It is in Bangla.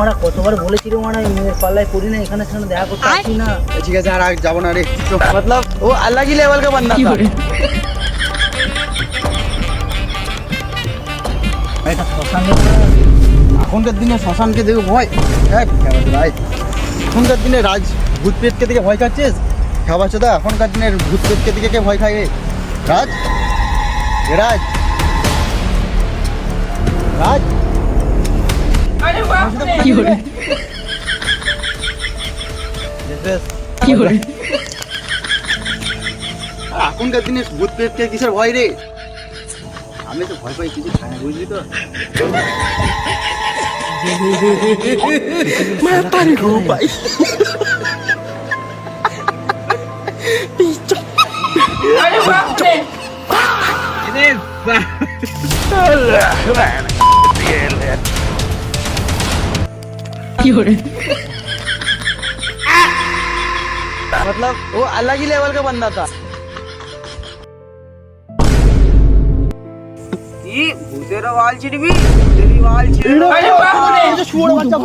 মারা কতবার বলেছি রে মারা মেয়ের পাল্লায় পড়ি না, এখানে সেখানে দেখা করতে আসি না। ঠিক আছে আর যাবো না রে। मतलब वो अलग ही लेवल का बंदा था। এটা শ্মশানে এখনকার দিনে শ্মশানকে দেখে ভয়, হ্যাঁ ভাই এখনকার দিনে ভূত প্রেতকে দেখে ভয় খাচ্ছিস? খাবার চোদা, এখনকার দিনের ভূত প্রেতকে দিকে কে ভয় খায় রে? রাজ, এ রাজ, রাজ কি হলো কি হলো এখনকার দিনে ভূত প্রেতকে কিসের ভয় রে? আমি তো ভয় পাই কিছু খাই না, বুঝলি তো? मैं पानी रो पाई मतलब वो अलग ही लेवल का बंदा था। ভূতের ওয়াল ছিড়বি, ভূতেরই ওয়াল ছিড়বি। শুয়োর বাচ্চা।